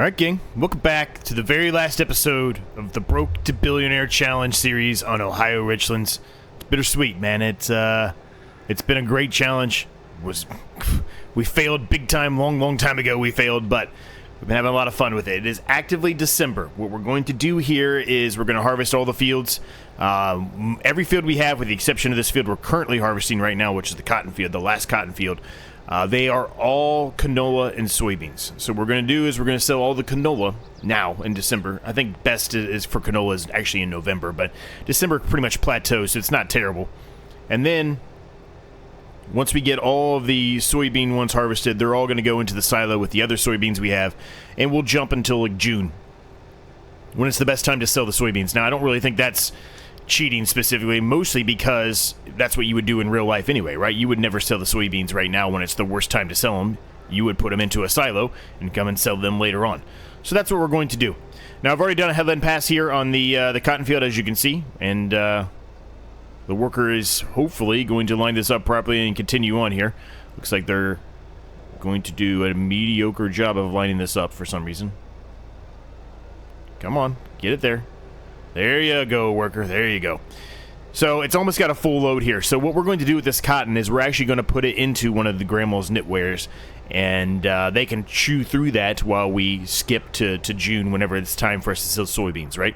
Alright, gang, welcome back to the very last episode of the Broke to Billionaire Challenge series on Ohio Richlands. It's bittersweet, man. It's been a great challenge. We failed big time, long time ago we failed, but we've been having a lot of fun with it. It is actively December. What we're going to do here is we're going to harvest all the fields. Every field we have, with the exception of this field we're currently harvesting right now, which is the cotton field, the last cotton field. They are all canola and soybeans. So what we're going to do is we're going to sell all the canola now in December. I think best is for canola is actually in November, but December pretty much plateaus, so it's not terrible. And then once we get all of the soybean ones harvested, they're all going to go into the silo with the other soybeans we have, and we'll jump until like June, when it's the best time to sell the soybeans. Now, I don't really think that's cheating specifically, mostly because that's what you would do in real life anyway, right? You would never sell the soybeans right now when it's the worst time to sell them. You would put them into a silo and come and sell them later on. So that's what we're going to do. Now, I've already done a headland pass here on the cotton field, as you can see, and the worker is hopefully going to line this up properly and continue on here. Looks like they're going to do a mediocre job of lining this up for some reason. Come on, get it there. There you go, worker. There you go. So it's almost got a full load here. So what we're going to do with this cotton is we're actually going to put it into one of the grandma's knitwears, and they can chew through that while we skip to June whenever it's time for us to sell soybeans, right?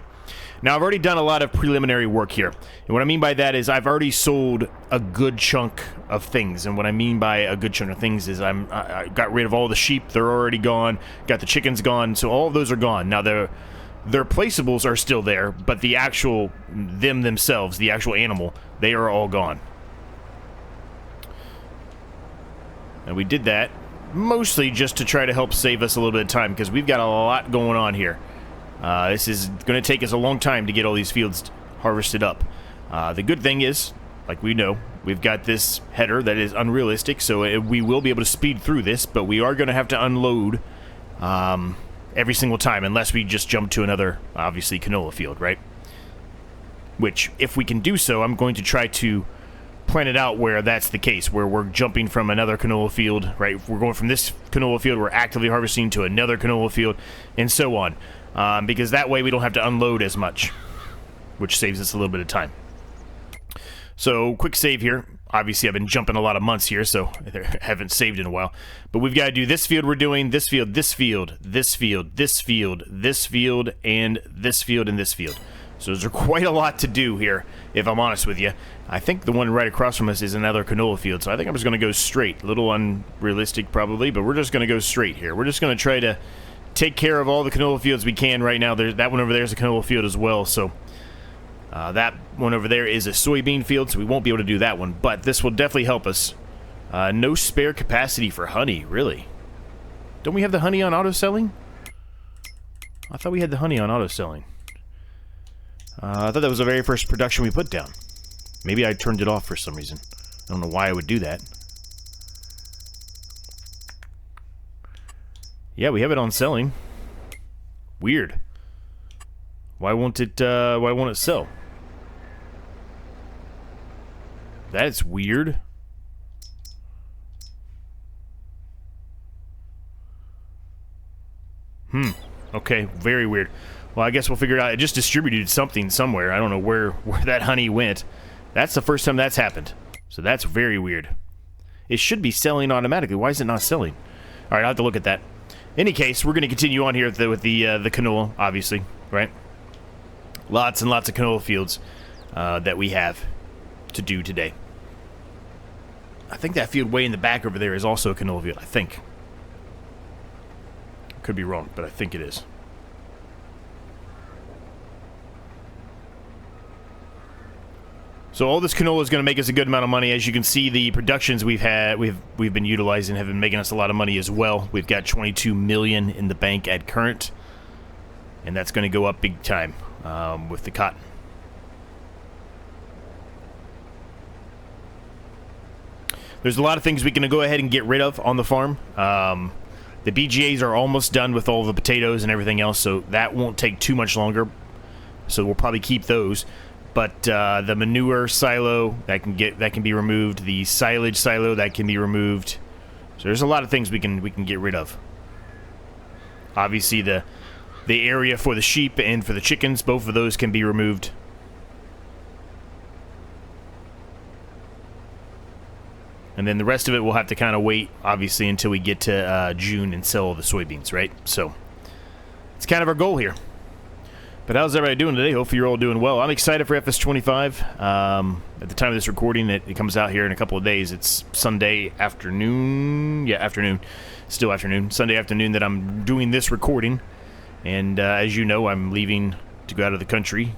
Now, I've already done a lot of preliminary work here. And what I mean by that is I've already sold a good chunk of things. And what I mean by a good chunk of things is I got rid of all the sheep. They're already gone. Got the chickens gone. So all of those are gone. Now, their placeables are still there, but the actual, themselves, the actual animal, they are all gone. And we did that mostly just to try to help save us a little bit of time, because we've got a lot going on here. This is going to take us a long time to get all these fields harvested up. The good thing is, like we know, we've got this header that is unrealistic, so we will be able to speed through this, but we are going to have to unload every single time, unless we just jump to another, obviously, canola field, right? Which, if we can do so, I'm going to try to plan it out where that's the case, where we're jumping from another canola field, right? We're going from this canola field, we're actively harvesting to another canola field, and so on. Because that way we don't have to unload as much, which saves us a little bit of time. So, quick save here. Obviously, I've been jumping a lot of months here, so I haven't saved in a while. But we've got to do this field we're doing, this field, this field, this field, this field, this field, and this field, and this field. So there's quite a lot to do here, if I'm honest with you. I think the one right across from us is another canola field, so I think I'm just going to go straight. A little unrealistic, probably, but we're just going to go straight here. We're just going to try to take care of all the canola fields we can right now. That one over there is a canola field as well, so that one over there is a soybean field, so we won't be able to do that one, but this will definitely help us. No spare capacity for honey, really. Don't we have the honey on auto-selling? I thought we had the honey on auto-selling. I thought that was the very first production we put down. Maybe I turned it off for some reason. I don't know why I would do that. Yeah, we have it on selling. Weird. Why won't it sell? That's weird. Okay, very weird. Well, I guess we'll figure it out. It just distributed something somewhere. I don't know where that honey went. That's the first time that's happened. So that's very weird. It should be selling automatically. Why is it not selling? All right, I'll have to look at that. In any case, we're going to continue on here with the canola, obviously, right? Lots and lots of canola fields that we have to do today. I think that field way in the back over there is also a canola field, I think. Could be wrong, but I think it is. So all this canola is going to make us a good amount of money. As you can see, the productions we've been utilizing have been making us a lot of money as well. We've got 22 million in the bank at current, and that's going to go up big time with the cotton. There's a lot of things we can go ahead and get rid of on the farm. The BGAs are almost done with all the potatoes and everything else, so that won't take too much longer. So we'll probably keep those. But the manure silo that can be removed. The silage silo that can be removed. So there's a lot of things we can get rid of. Obviously, the area for the sheep and for the chickens, both of those can be removed. And then the rest of it we'll have to kind of wait, obviously, until we get to June and sell the soybeans, right? So, it's kind of our goal here. But how's everybody doing today? Hopefully you're all doing well. I'm excited for FS22. At the time of this recording, it comes out here in a couple of days. It's Sunday afternoon. Yeah, afternoon. Still afternoon. Sunday afternoon that I'm doing this recording. And as you know, I'm leaving to go out of the country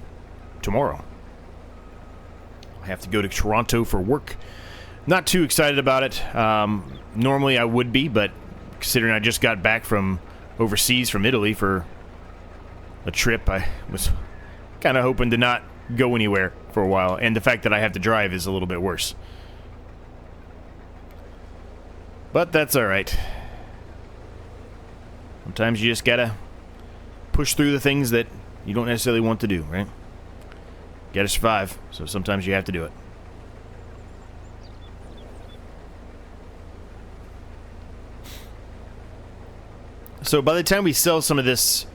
tomorrow. I have to go to Toronto for work. Not too excited about it. Normally I would be, but considering I just got back from overseas from Italy for a trip, I was kind of hoping to not go anywhere for a while, and the fact that I have to drive is a little bit worse. But that's alright. Sometimes you just gotta push through the things that you don't necessarily want to do, right? Gotta survive, so sometimes you have to do it. So by the time we sell some of this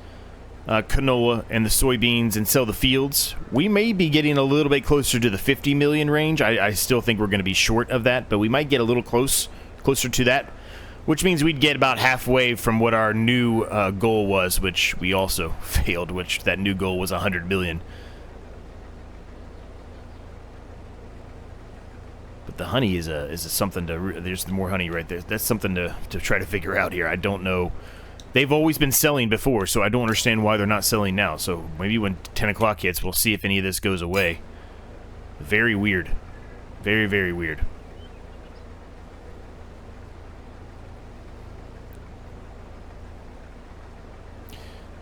canola and the soybeans and sell the fields, we may be getting a little bit closer to the 50 million range. I still think we're going to be short of that, but we might get a little closer to that, which means we'd get about halfway from what our new goal was, which we also failed, which that new goal was 100 million. But the honey is something to... There's more honey right there. That's something to try to figure out here. I don't know. They've always been selling before, so I don't understand why they're not selling now. So maybe when 10 o'clock hits, we'll see if any of this goes away. Very weird. Very, very weird.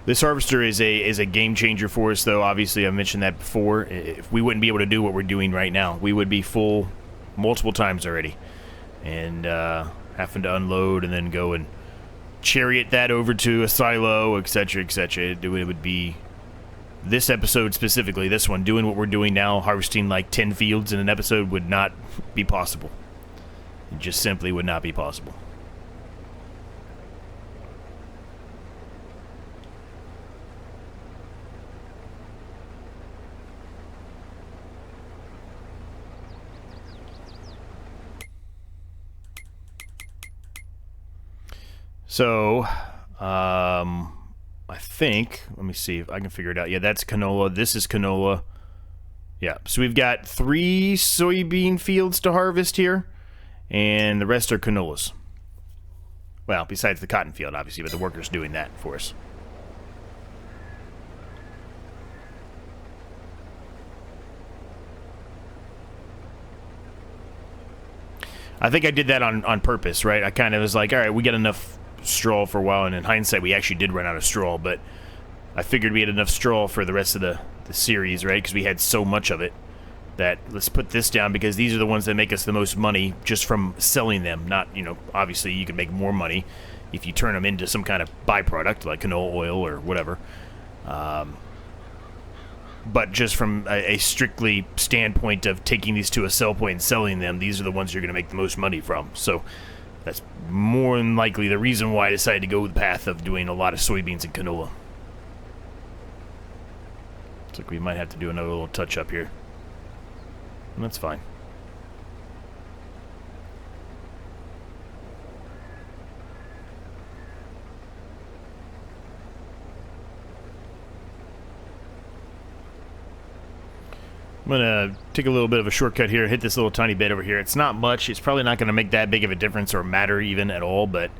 This harvester is a game changer for us, though. Obviously, I mentioned that before. If we wouldn't be able to do what we're doing right now, we would be full multiple times already. And having to unload and then go and chariot that over to a silo, etc., etc. It would be, this episode specifically, this one, doing what we're doing now, harvesting like 10 fields in an episode, would not be possible. It just simply would not be possible. So, I think, let me see if I can figure it out. Yeah, that's canola. This is canola. Yeah, so we've got 3 soybean fields to harvest here, and the rest are canolas. Well, besides the cotton field, obviously, but the worker's doing that for us. I think I did that on purpose, right? I kind of was like, all right, we got enough straw for a while, and in hindsight we actually did run out of straw, but I figured we had enough straw for the rest of the series, right? Because we had so much of it that let's put this down, because these are the ones that make us the most money just from selling them. Not, you know, obviously you can make more money if you turn them into some kind of byproduct like canola oil or whatever, but just from a strictly standpoint of taking these to a sell point and selling them, these are the ones you're going to make the most money from. So that's more than likely the reason why I decided to go the path of doing a lot of soybeans and canola. Looks like we might have to do another little touch up here. And that's fine. I'm going to take a little bit of a shortcut here, hit this little tiny bit over here. It's not much. It's probably not going to make that big of a difference or matter even at all, but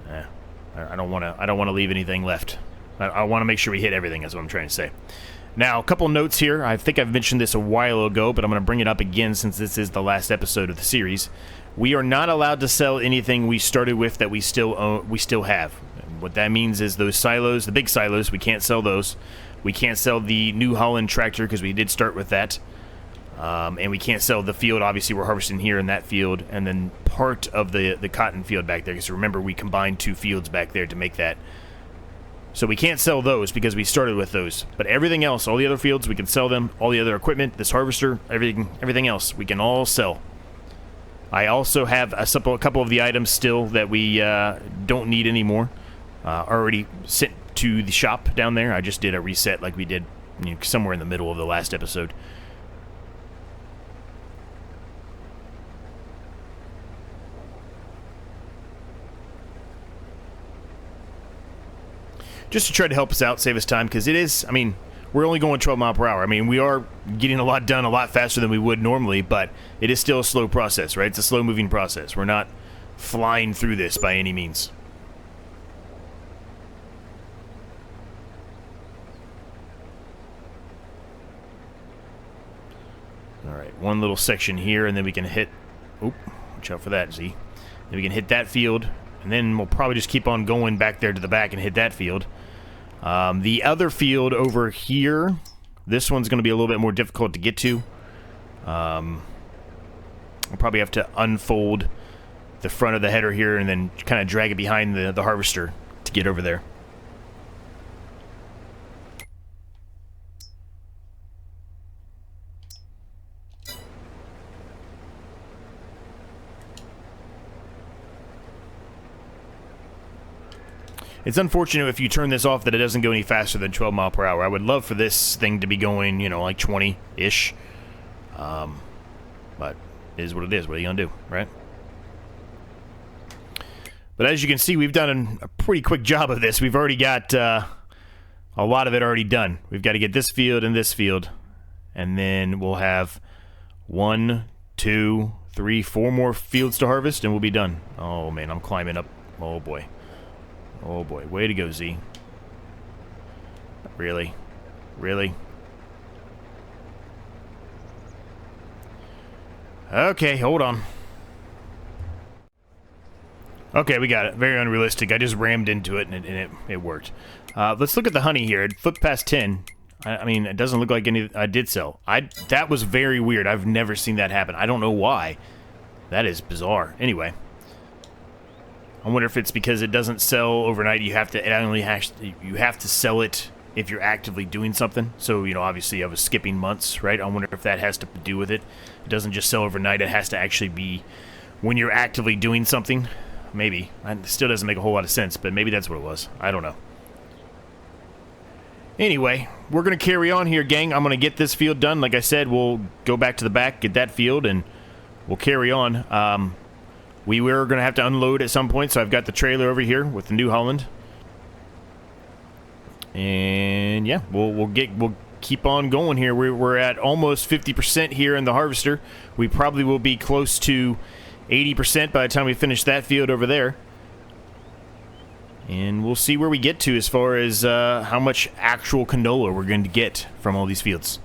I don't want to leave anything left. I want to make sure we hit everything, is what I'm trying to say. Now, a couple notes here. I think I've mentioned this a while ago, but I'm going to bring it up again since this is the last episode of the series. We are not allowed to sell anything we started with that we still own, we still have. And what that means is those silos, the big silos, we can't sell those. We can't sell the New Holland tractor because we did start with that. And we can't sell the field. Obviously, we're harvesting here in that field. And then part of the cotton field back there. Because remember, we combined 2 fields back there to make that. So we can't sell those because we started with those. But everything else, all the other fields, we can sell them. All the other equipment, this harvester, everything else, we can all sell. I also have a couple of the items still that we don't need anymore. already sent to the shop down there. I just did a reset like we did somewhere in the middle of the last episode. Just to try to help us out, save us time, because it is, I mean, we're only going 12 mile per hour. I mean, we are getting a lot done a lot faster than we would normally, but it is still a slow process, right? It's a slow-moving process. We're not flying through this by any means. All right, one little section here, and then we can hit... Oop, watch out for that, Z. Then we can hit that field, and then we'll probably just keep on going back there to the back and hit that field. The other field over here, this one's going to be a little bit more difficult to get to. I'll probably have to unfold the front of the header here and then kind of drag it behind the harvester to get over there. It's unfortunate if you turn this off that it doesn't go any faster than 12 mile per hour. I would love for this thing to be going, like 20-ish. But it is what it is. What are you going to do, right? But as you can see, we've done a pretty quick job of this. We've already got a lot of it already done. We've got to get this field and this field. And then we'll have 1, 2, 3, 4 more fields to harvest, and we'll be done. Oh, man, I'm climbing up. Oh, boy. Oh boy, way to go, Z. Really? Really? Okay, hold on. Okay, we got it. Very unrealistic. I just rammed into it and it worked. Let's look at the honey here. It flipped past 10. I mean, it doesn't look like any I did sell. That was very weird. I've never seen that happen. I don't know why. That is bizarre. Anyway. I wonder if it's because it doesn't sell overnight. You have to sell it if you're actively doing something. So, obviously I was skipping months, right? I wonder if that has to do with it. It doesn't just sell overnight. It has to actually be when you're actively doing something. Maybe. It still doesn't make a whole lot of sense, but maybe that's what it was. I don't know. Anyway, we're going to carry on here, gang. I'm going to get this field done. Like I said, we'll go back to the back, get that field, and we'll carry on. We were going to have to unload at some point, so I've got the trailer over here with the New Holland. And yeah, we'll keep on going here. We're at almost 50% here in the harvester. We probably will be close to 80% by the time we finish that field over there. And we'll see where we get to as far as how much actual canola we're going to get from all these fields.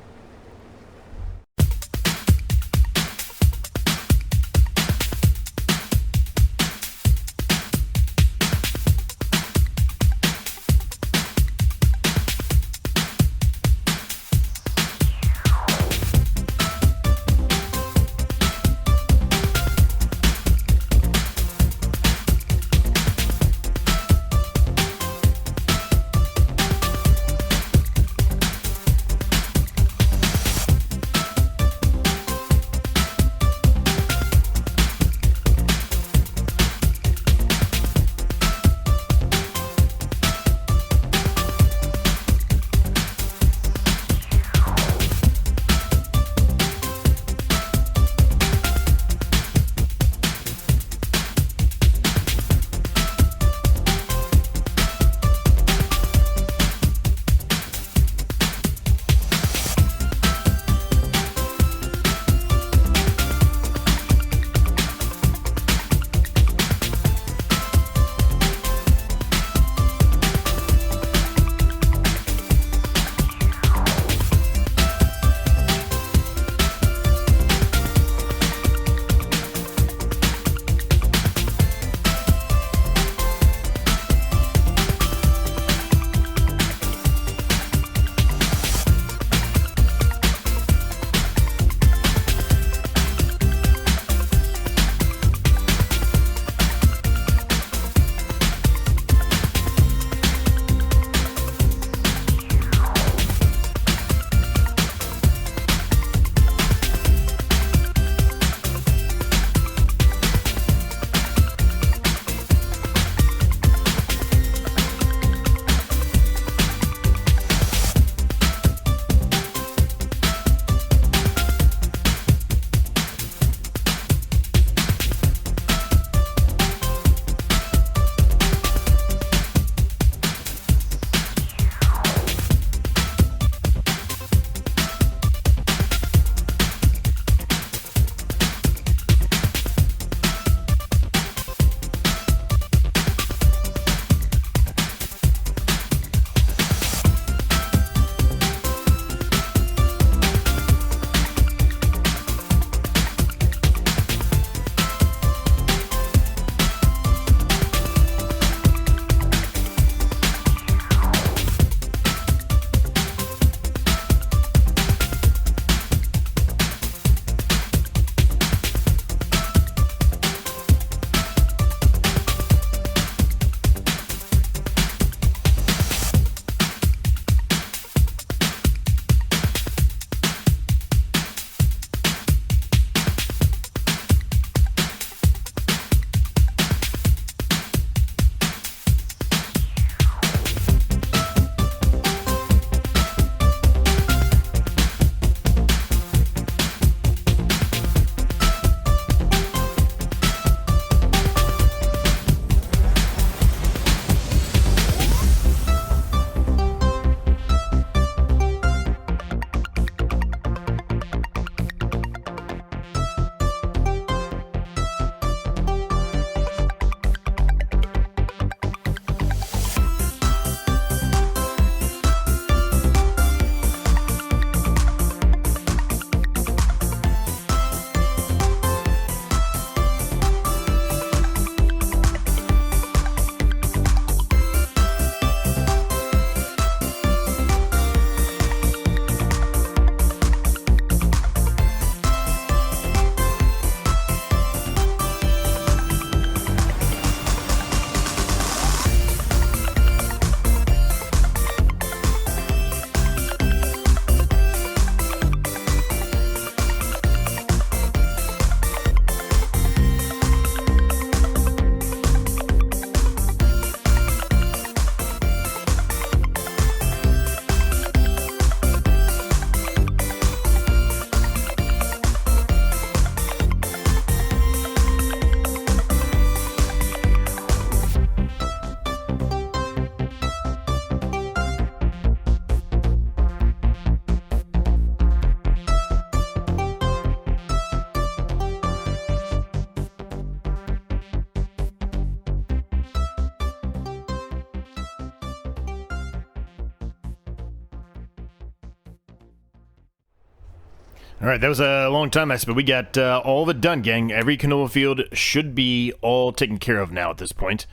All right, that was a long time, but we got all of it done, gang. Every canola field should be all taken care of now at this point.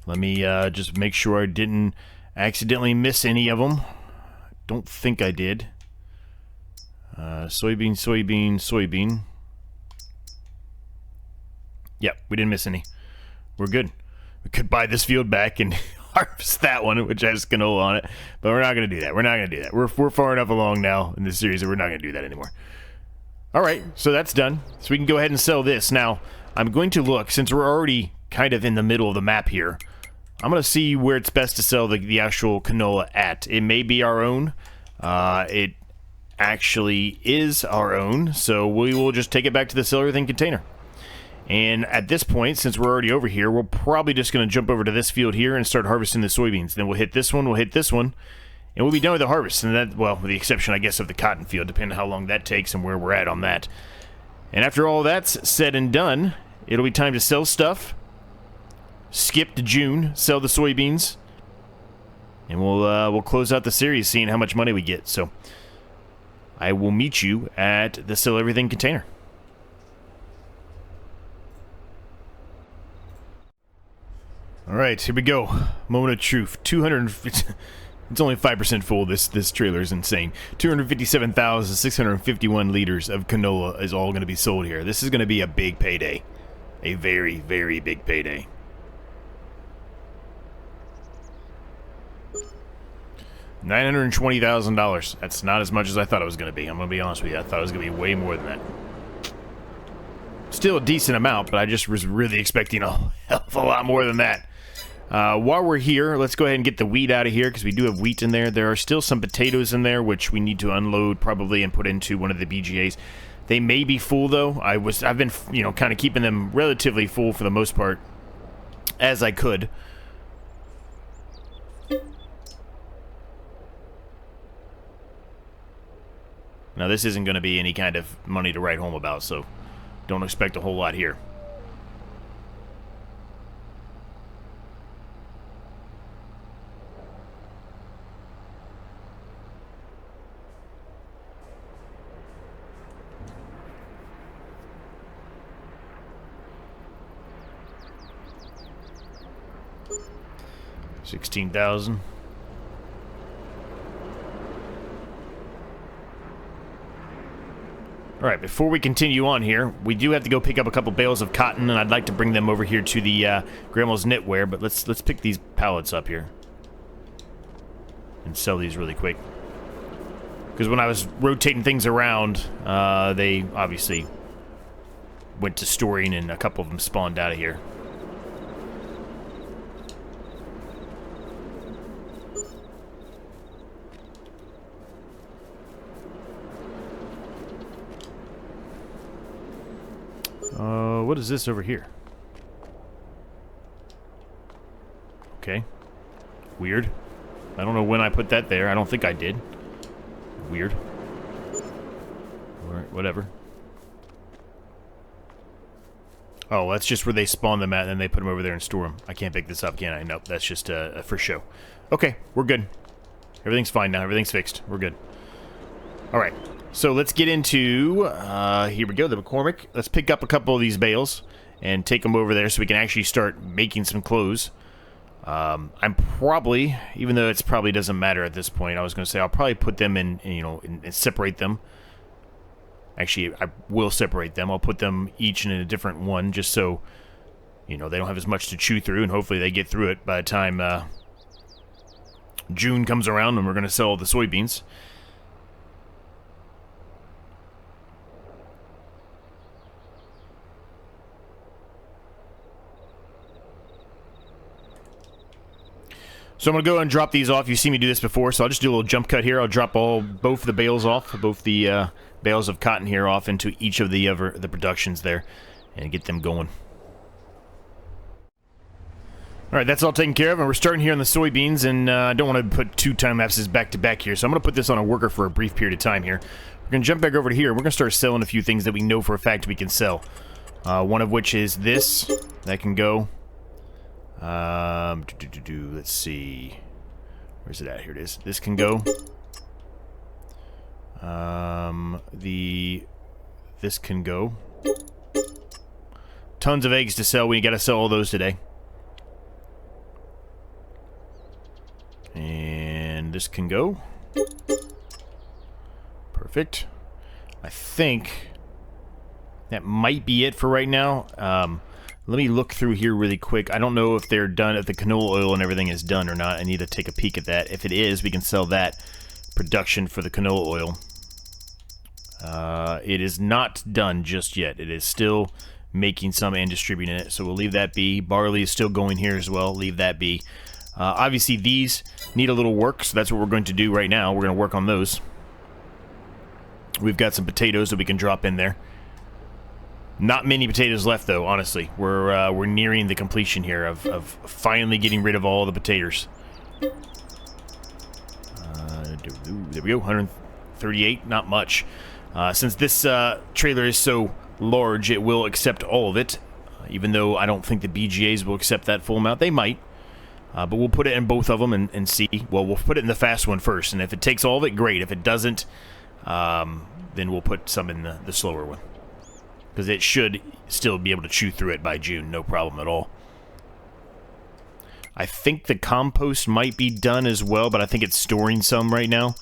Let me just make sure I didn't accidentally miss any of them. Don't think I did. Soybean, soybean, soybean. Yep, we didn't miss any. We're good. We could buy this field back and harvest that one, which has canola on it, but we're not going to do that. We're not going to do that. We're far enough along now in this series that we're not going to do that anymore. All right, so that's done. So we can go ahead and sell this. Now, I'm going to look, since we're already kind of in the middle of the map here, I'm going to see where it's best to sell the actual canola at. It may be our own. It actually is our own, so we will just take it back to the sell everything container. And at this point, since we're already over here, we're probably just going to jump over to this field here and start harvesting the soybeans. Then we'll hit this one, and we'll be done with the harvest. And that, well, with the exception, I guess, of the cotton field, depending on how long that takes and where we're at on that. And after all that's said and done, it'll be time to sell stuff, skip to June, sell the soybeans, and we'll close out the series seeing how much money we get. So I will meet you at the sell everything container. All right, here we go. Moment of truth. 250. It's only 5% full. This trailer is insane. 257,651 liters of canola is all going to be sold here. This is going to be a big payday. A very, very big payday. $920,000. That's not as much as I thought it was going to be. I'm going to be honest with you. I thought it was going to be way more than that. Still a decent amount, but I just was really expecting a hell of a lot more than that. While we're here, let's go ahead and get the wheat out of here, because we do have wheat in there. There are still some potatoes in there, which we need to unload probably and put into one of the BGAs. They may be full, though. I've been, kind of keeping them relatively full for the most part, as I could. Now, this isn't going to be any kind of money to write home about, so don't expect a whole lot here. $16,000. All right, before we continue on here, we do have to go pick up a couple bales of cotton, and I'd like to bring them over here to the Grandma's Knitwear, but let's pick these pallets up here and sell these really quick. Because when I was rotating things around, they obviously went to storing, and a couple of them spawned out of here. What is this over here? Okay. Weird. I don't know when I put that there. I don't think I did. Weird. Alright, whatever. Oh, that's just where they spawn them at, and then they put them over there and store them. I can't pick this up, can I? Nope, that's just for show. Okay, we're good. Everything's fine now. Everything's fixed. We're good. Alright. So let's get into, here we go, the McCormick. Let's pick up a couple of these bales and take them over there so we can actually start making some clothes. I'm probably, even though it probably doesn't matter at this point, I was going to say I'll probably put them in, and separate them. Actually, I will separate them. I'll put them each in a different one just so, they don't have as much to chew through, and hopefully they get through it by the time June comes around and we're going to sell the soybeans. So I'm going to go and drop these off. You've seen me do this before, so I'll just do a little jump cut here. I'll drop both the bales off, both the bales of cotton here off into each of the productions there, and get them going. All right, that's all taken care of, and we're starting here on the soybeans, and I don't want to put two time lapses back to back here, so I'm going to put this on a worker for a brief period of time here. We're going to jump back over to here. We're going to start selling a few things that we know for a fact we can sell. One of which is this. That can go. Let's see. Where's it at? Here it is. This can go. The this can go. Tons of eggs to sell. We got to sell all those today. And this can go. Perfect. I think that might be it for right now. Let me look through here really quick. I don't know if they're done, if the canola oil and everything is done or not. I need to take a peek at that. If it is, we can sell that production for the canola oil. It is not done just yet. It is still making some and distributing it, so we'll leave that be. Barley is still going here as well. Leave that be. Obviously, these need a little work, so that's what we're going to do right now. We're going to work on those. We've got some potatoes that we can drop in there. Not many potatoes left, though, honestly. We're nearing the completion here of finally getting rid of all the potatoes. There we go, 138, not much. Since this trailer is so large, it will accept all of it, even though I don't think the BGAs will accept that full amount. They might, but we'll put it in both of them and see. Well, we'll put it in the fast one first, and if it takes all of it, great. If it doesn't, then we'll put some in the slower one. Because it should still be able to chew through it by June, no problem at all. I think the compost might be done as well, but I think it's storing some right now.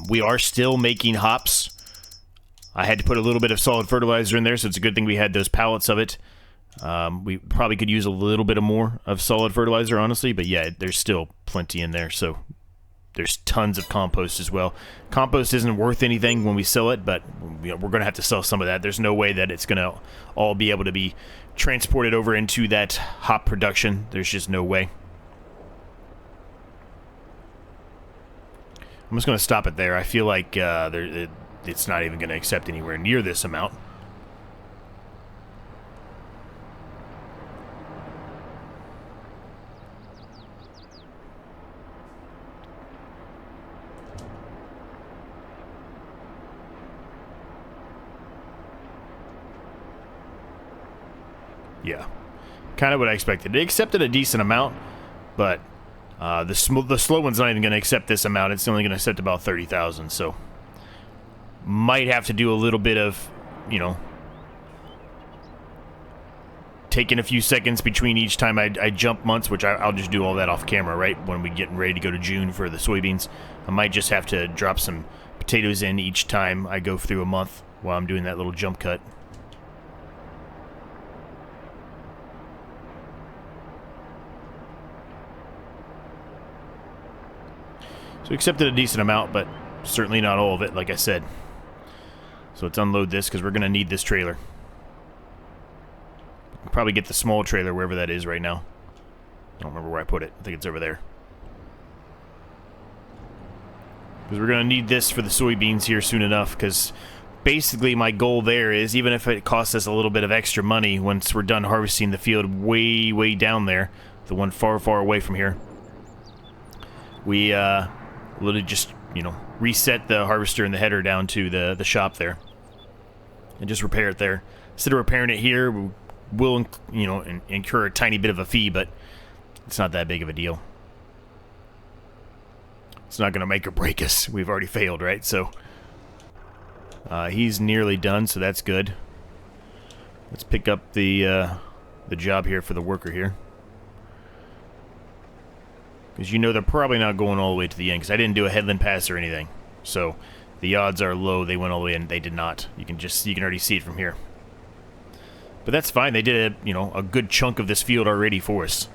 We are still making hops. I had to put a little bit of solid fertilizer in there, so it's a good thing we had those pallets of it. We probably could use a little bit more of solid fertilizer, honestly, but yeah, there's still plenty in there, so there's tons of compost as well. Compost isn't worth anything when we sell it, but you know, we're going to have to sell some of that. There's no way that it's going to all be able to be transported over into that hop production. There's just no way. I'm just going to stop it there. I feel like it's not even going to accept anywhere near this amount. Yeah, kind of what I expected. It accepted a decent amount, but the slow one's not even going to accept this amount. It's only going to accept about 30,000, so might have to do a little bit of, you know, taking a few seconds between each time I jump months, which I'll just do all that off camera, right? When we getting ready to go to June for the soybeans, I might just have to drop some potatoes in each time I go through a month while I'm doing that little jump cut. So we accepted a decent amount, but certainly not all of it, like I said. So let's unload this, because we're going to need this trailer. We'll probably get the small trailer, wherever that is right now. I don't remember where I put it. I think it's over there. Because we're going to need this for the soybeans here soon enough, because basically my goal there is, even if it costs us a little bit of extra money once we're done harvesting the field way, way down there, the one far, far away from here, we literally just, you know, reset the harvester and the header down to the shop there and just repair it there. Instead of repairing it here, we'll, you know, incur a tiny bit of a fee, but it's not that big of a deal. It's not going to make or break us. We've already failed, right? So he's nearly done, so that's good. Let's pick up the job here for the worker here. Because you know they're probably not going all the way to the end, because I didn't do a headland pass or anything. So the odds are low they went all the way in. They did not. You can already see it from here. But that's fine. They did a good chunk of this field already for us.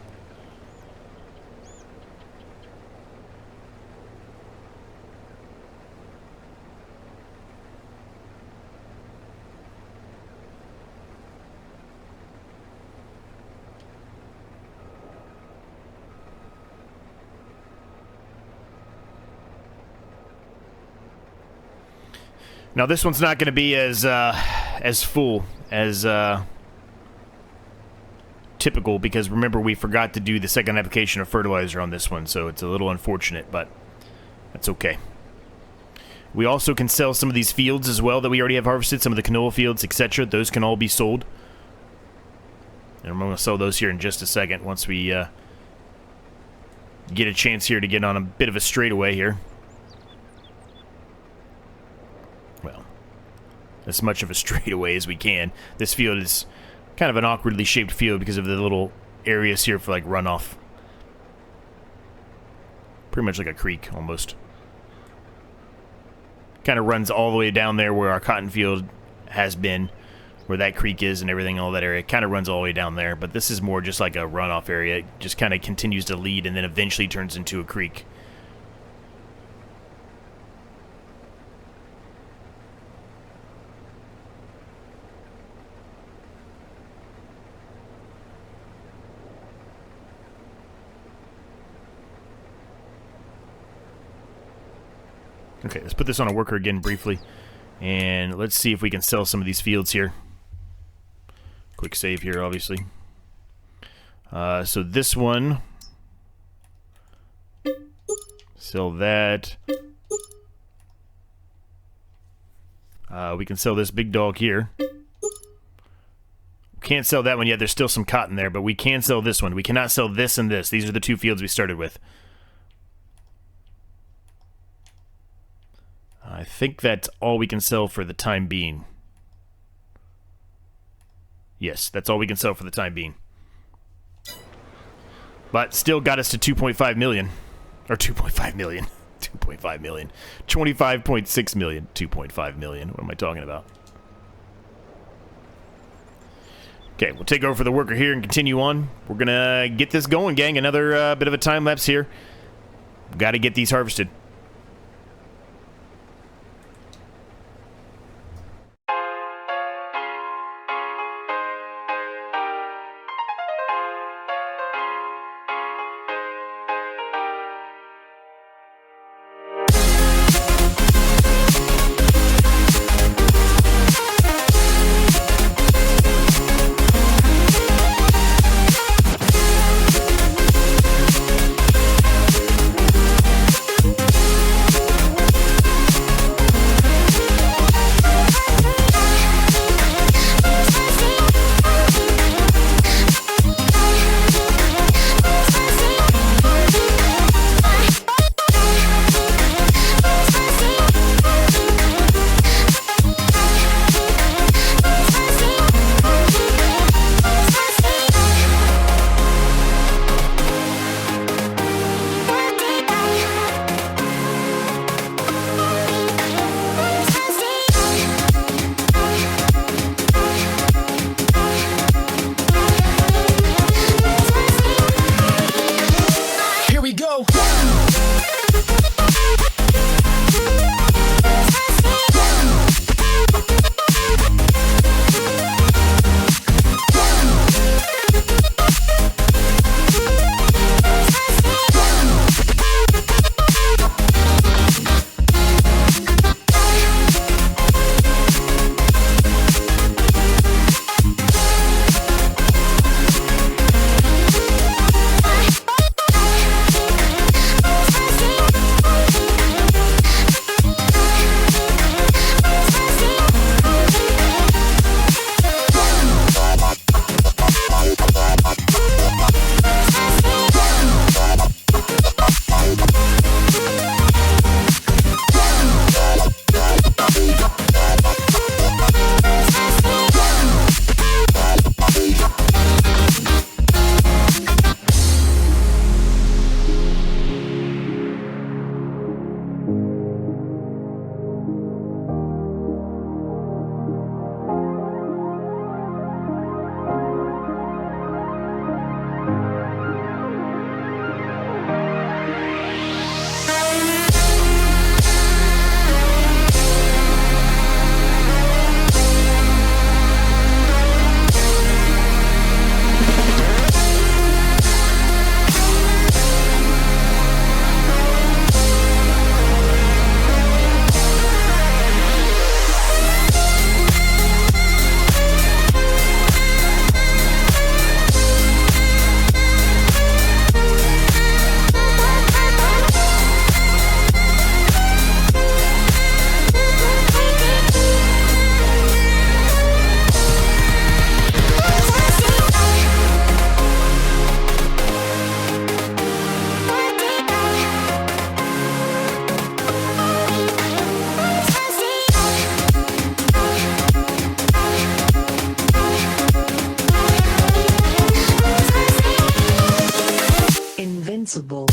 Now this one's not going to be as full as typical, because remember we forgot to do the second application of fertilizer on this one, so it's a little unfortunate, but that's okay. We also can sell some of these fields as well that we already have harvested, some of the canola fields, etc. Those can all be sold. And I'm going to sell those here in just a second once we get a chance here to get on a bit of a straightaway here. as much of a straightaway as we can. This field is kind of an awkwardly shaped field because of the little areas here for like runoff. Pretty much like a creek almost. Kind of runs all the way down there where our cotton field has been, where that creek is and everything, all that area. It kind of runs all the way down there, but this is more just like a runoff area. It just kind of continues to lead and then eventually turns into a creek. Okay, let's put this on a worker again briefly, and let's see if we can sell some of these fields here. Quick save here, obviously. So this one, sell that. We can sell this big dog here. Can't sell that one yet. There's still some cotton there, but we can sell this one. We cannot sell this and this. These are the two fields we started with. I think that's all we can sell for the time being. Yes, that's all we can sell for the time being. But still got us to 2.5 million. Or 2.5 million. 2.5 million. 25.6 million. 2.5 million. What am I talking about? Okay, we'll take over for the worker here and continue on. We're going to get this going, gang. Another bit of a time lapse here. Got to get these harvested. responsible.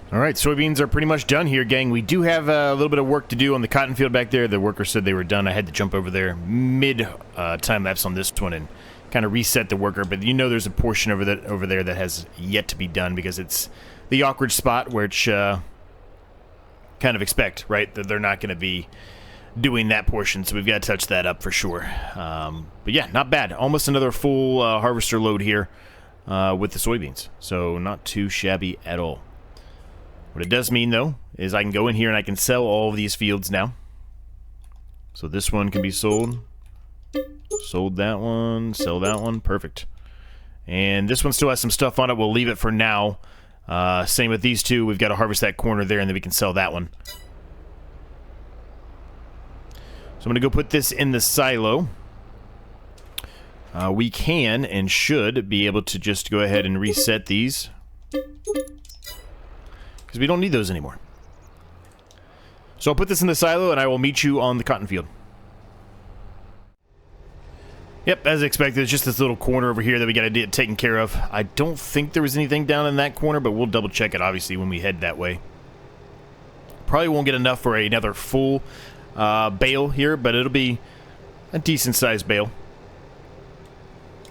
All right, soybeans are pretty much done here, gang. We do have a little bit of work to do on the cotton field back there. The worker said they were done. I had to jump over there mid time lapse on this one and kind of reset the worker. But you know, there's a portion over there that has yet to be done because it's the awkward spot which kind of expect, right, that they're not going to be doing that portion. So we've got to touch that up for sure. But yeah, not bad. Almost another full harvester load here with the soybeans. So not too shabby at all. What it does mean, though, is I can go in here and I can sell all of these fields now. So this one can be sold. Sold that one. Sell that one. Perfect. And this one still has some stuff on it. We'll leave it for now. Same with these two. We've got to harvest that corner there, and then we can sell that one. So I'm going to go put this in the silo. We can and should be able to just go ahead and reset these, because we don't need those anymore. So I'll put this in the silo, and I will meet you on the cotton field. Yep, as expected, it's just this little corner over here that we got to get taken care of. I don't think there was anything down in that corner, but we'll double check it, obviously, when we head that way. Probably won't get enough for another full bale here, but it'll be a decent-sized bale,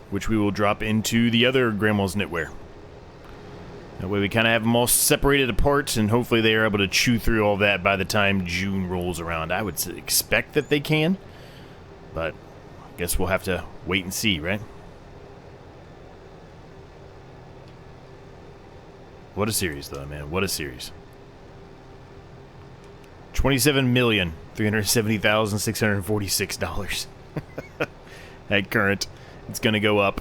which we will drop into the other Grandma's knitwear. That way we kind of have them all separated apart, and hopefully they are able to chew through all that by the time June rolls around. I would expect that they can, but I guess we'll have to wait and see, right? What a series, though, man. What a series. $27,370,646. At current, it's going to go up.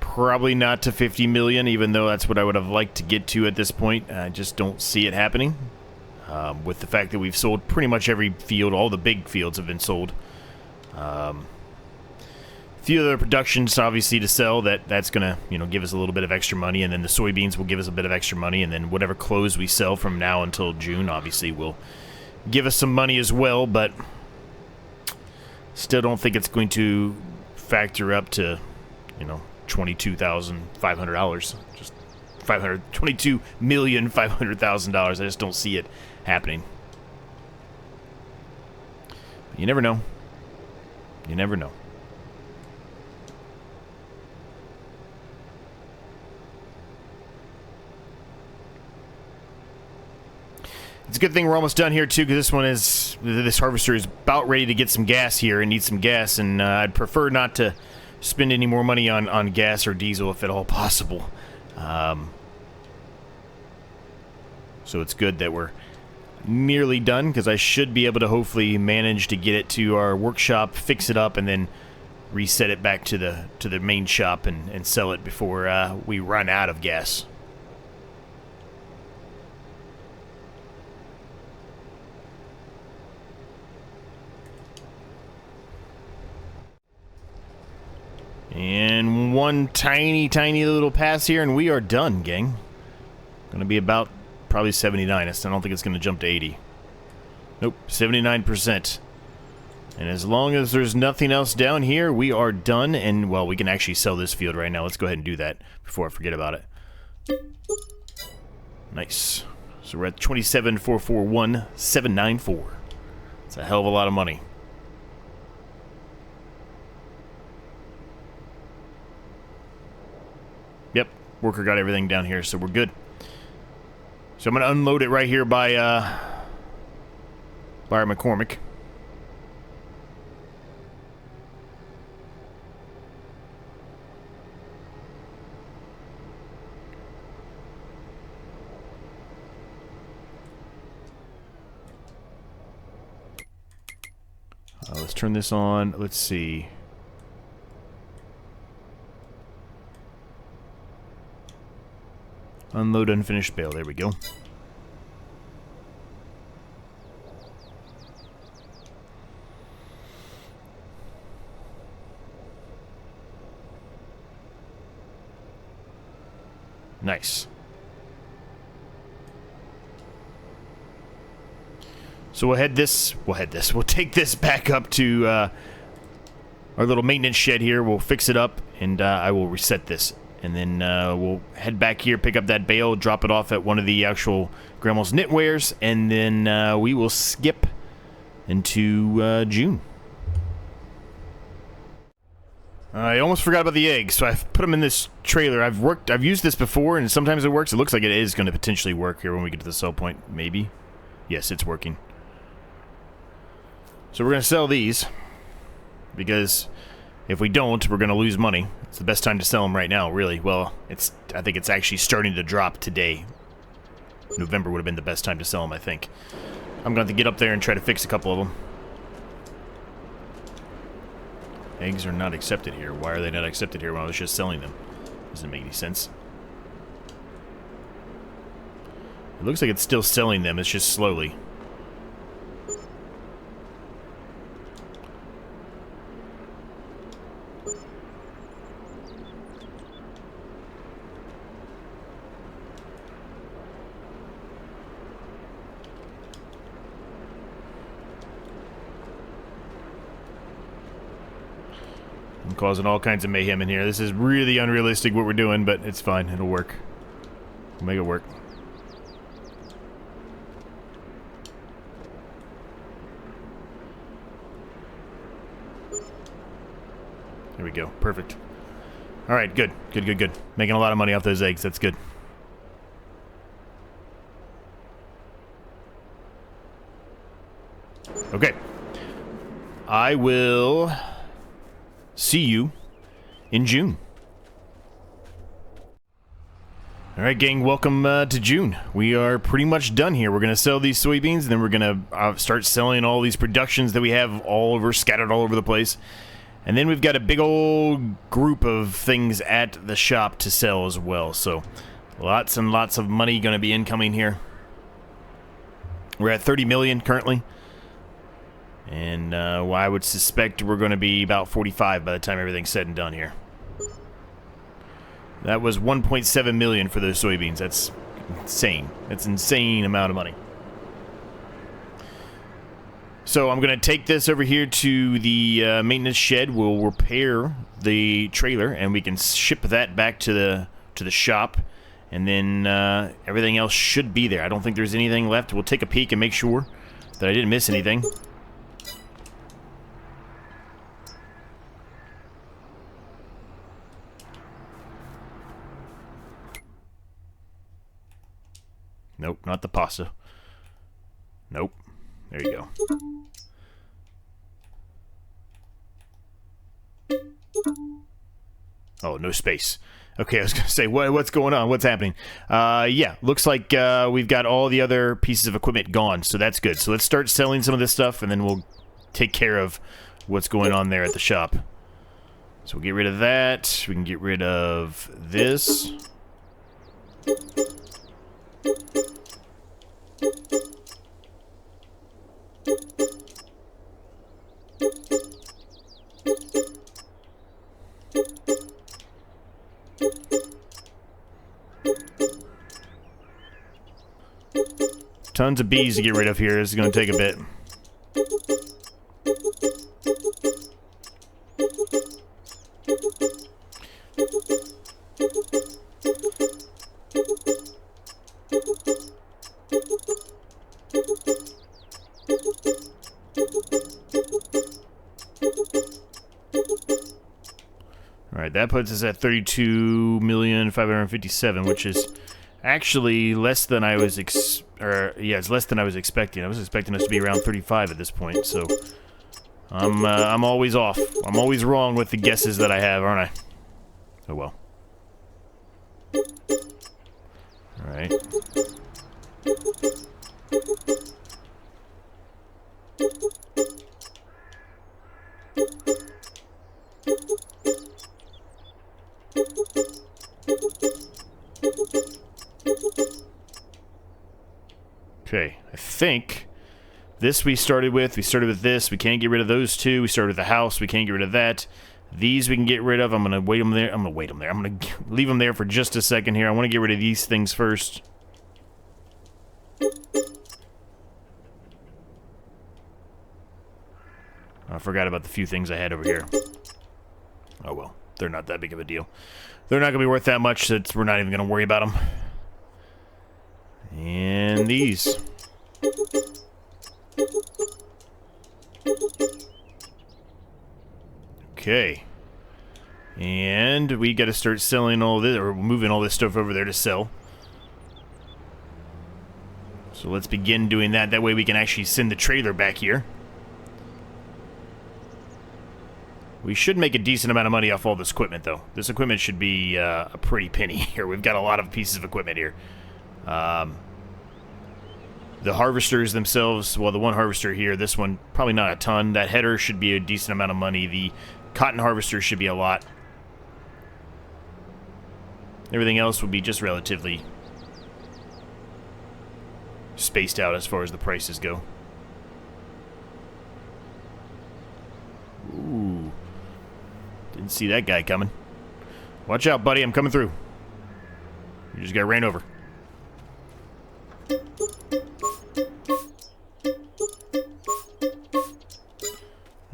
Probably not to 50 million, even though that's what I would have liked to get to at this point. I just don't see it happening. With the fact that we've sold pretty much every field, all the big fields have been sold. A few other productions, obviously, to sell. That's going to, give us a little bit of extra money, and then the soybeans will give us a bit of extra money, and then whatever clothes we sell from now until June, obviously, will give us some money as well. But still don't think it's going to factor up to, $22,500. Just $22,500,000. I just don't see it happening. But you never know. You never know. It's a good thing we're almost done here too, because this harvester is about ready to get some gas here and needs some gas, and I'd prefer not to spend any more money on gas or diesel if at all possible. So it's good that we're nearly done, because I should be able to hopefully manage to get it to our workshop, fix it up, and then reset it back to the main shop and sell it before we run out of gas. And one tiny little pass here, and we are done, gang. Gonna be about probably 79. I don't think it's gonna jump to 80. Nope, 79%. And as long as there's nothing else down here, we are done. And, well, we can actually sell this field right now. Let's go ahead and do that before I forget about it. Nice. So we're at 27,441,794. It's a hell of a lot of money. Yep, worker got everything down here, so we're good. So I'm going to unload it right here by our McCormick. Let's turn this on. Let's see. Unload unfinished bale. There we go. Nice. So we'll take this back up to our little maintenance shed here. We'll fix it up, and I will reset this. And then we'll head back here, pick up that bale, drop it off at one of the actual Grandma's knitwares, and then we will skip into June. I almost forgot about the eggs, so I've put them in this trailer. I've used this before, and sometimes it works. It looks like it is going to potentially work here when we get to the sell point. Maybe. Yes, it's working. So we're going to sell these, because if we don't, we're going to lose money. It's the best time to sell them right now, really. Well, I think it's actually starting to drop today. November would have been the best time to sell them, I think. I'm going to have to get up there and try to fix a couple of them. Eggs are not accepted here. Why are they not accepted here when I was just selling them? Doesn't make any sense. It looks like it's still selling them. It's just slowly. I'm causing all kinds of mayhem in here. This is really unrealistic what we're doing, but it's fine. It'll work. We'll make it work. There we go. Perfect. Alright, good. Good, good, good. Making a lot of money off those eggs. That's good. Okay. I will see you in June. Alright, gang, welcome to June. We are pretty much done here. We're going to sell these soybeans, and then we're going to start selling all these productions that we have scattered all over the place. And then we've got a big old group of things at the shop to sell as well. So, lots and lots of money going to be incoming here. We're at 30 million currently. And I would suspect we're going to be about 45 by the time everything's said and done here. That was 1.7 million for those soybeans. That's insane. That's an insane amount of money. So I'm going to take this over here to the maintenance shed. We'll repair the trailer, and we can ship that back to the shop. And then everything else should be there. I don't think there's anything left. We'll take a peek and make sure that I didn't miss anything. Nope, not the pasta. Nope. There you go. Oh, no space. Okay, I was going to say, what's going on? What's happening? Yeah, looks like we've got all the other pieces of equipment gone, so that's good. So let's start selling some of this stuff, and then we'll take care of what's going on there at the shop. So we'll get rid of that. We can get rid of this. Tons of bees to get rid of here. This is going to take a bit. Alright, that puts us at 32,557,000, which is actually less than I was it's less than I was expecting. I was expecting us to be around 35 at this point, so I'm always off. I'm always wrong with the guesses that I have, aren't I? Oh well. Alright. Okay, I think this we started with this, we can't get rid of those two, we started with the house, we can't get rid of that. These we can get rid of, I'm gonna wait them there, I'm gonna leave them there for just a second here. I want to get rid of these things first. I forgot about the few things I had over here. Oh well, they're not that big of a deal. They're not gonna be worth that much, so we're not even gonna worry about them. And these. Okay. And we gotta start selling all this, or moving all this stuff over there to sell. So let's begin doing that. That way we can actually send the trailer back here. We should make a decent amount of money off all this equipment, though. This equipment should be a pretty penny here. We've got a lot of pieces of equipment here. The harvesters themselves, well, the one harvester here, this one, probably not a ton. That header should be a decent amount of money. The cotton harvester should be a lot. Everything else would be just relatively spaced out as far as the prices go. Ooh. Didn't see that guy coming. Watch out, buddy. I'm coming through. You just got ran over.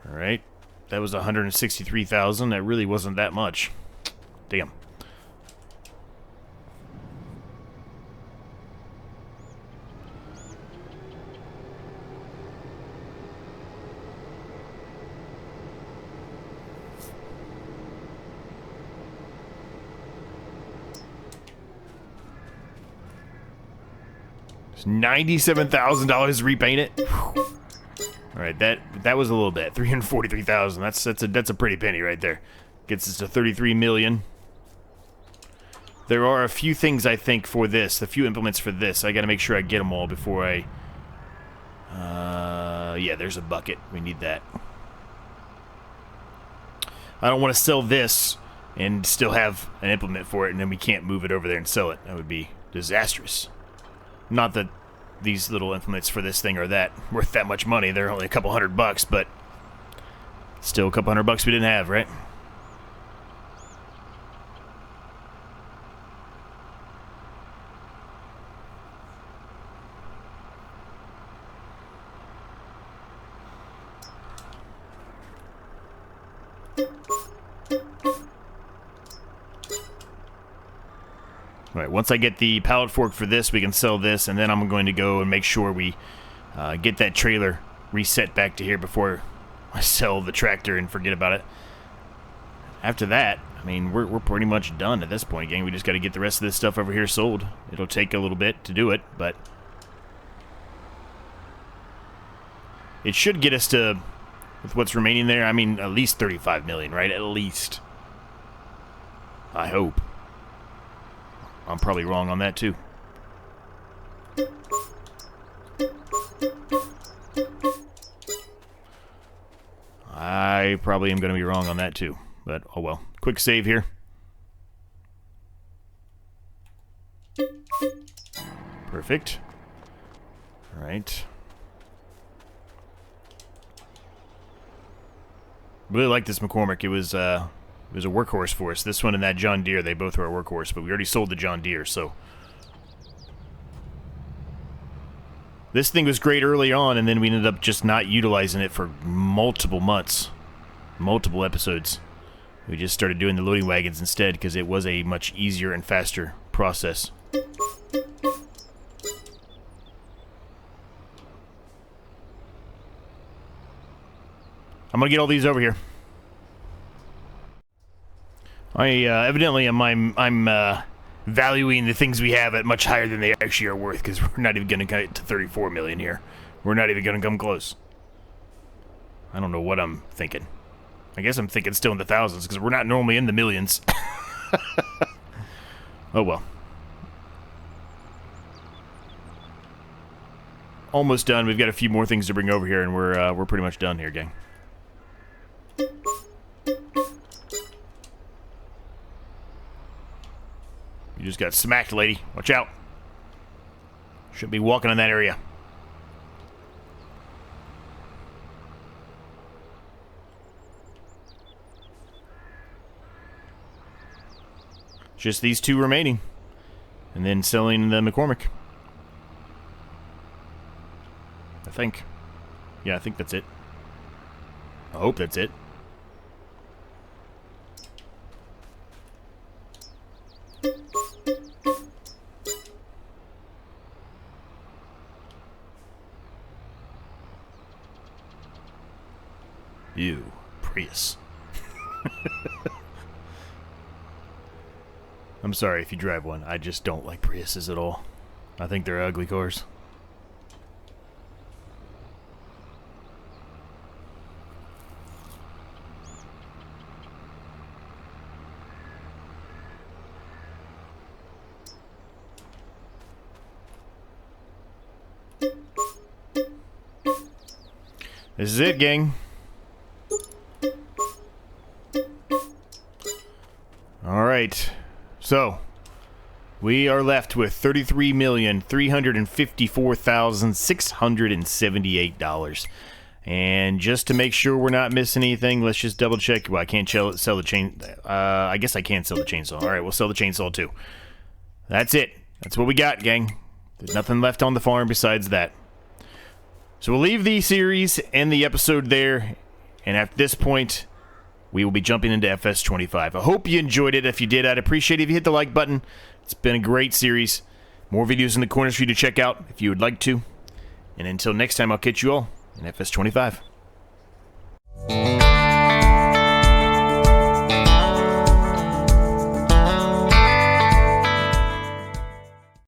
Alright. That was 163,000. That really wasn't that much. Damn. $97,000 to repaint it. All right, that was a little bit. 343,000. That's a pretty penny right there. Gets us to 33 million. There are a few things I think for this, the few implements for this. I got to make sure I get them all before I. Yeah, there's a bucket. We need that. I don't want to sell this and still have an implement for it, and then we can't move it over there and sell it. That would be disastrous. Not that these little implements for this thing are that worth that much money. They're only a couple $100, but still a couple $100 we didn't have, right? Alright, once I get the pallet fork for this, we can sell this, and then I'm going to go and make sure we get that trailer reset back to here before I sell the tractor and forget about it. After that, I mean, we're pretty much done at this point, gang. We just got to get the rest of this stuff over here sold. It'll take a little bit to do it, but it should get us to, with what's remaining there, I mean, at least 35 million, right? At least. I hope. I'm probably wrong on that, too. I probably am going to be wrong on that, too. But, oh well. Quick save here. Perfect. All right. Really like this McCormick. It was a workhorse for us. This one and that John Deere, they both were a workhorse, but we already sold the John Deere, so. This thing was great early on, and then we ended up just not utilizing it for multiple months. Multiple episodes. We just started doing the loading wagons instead, because it was a much easier and faster process. I'm going to get all these over here. Evidently I'm valuing the things we have at much higher than they actually are worth, because we're not even going to get to 34 million here. We're not even going to come close. I don't know what I'm thinking. I guess I'm thinking still in the thousands, because we're not normally in the millions. Oh well. Almost done. We've got a few more things to bring over here, and we're pretty much done here, gang. You just got smacked, lady. Watch out. Shouldn't be walking in that area. Just these two remaining. And then selling the McCormick. I think. Yeah, I think that's it. I hope that's it. Ew, Prius. I'm sorry if you drive one. I just don't like Priuses at all. I think they're ugly cars. This is it, gang. Alright, so we are left with $33,354,678. And just to make sure we're not missing anything, let's just double check. Well, I can't sell the chain. I guess I can sell the chainsaw. Alright, we'll sell the chainsaw too. That's it. That's what we got, gang. There's nothing left on the farm besides that. So we'll leave the series and the episode there. And at this point, we will be jumping into FS25. I hope you enjoyed it. If you did, I'd appreciate it if you hit the like button. It's been a great series. More videos in the corners for you to check out if you would like to. And until next time, I'll catch you all in FS25.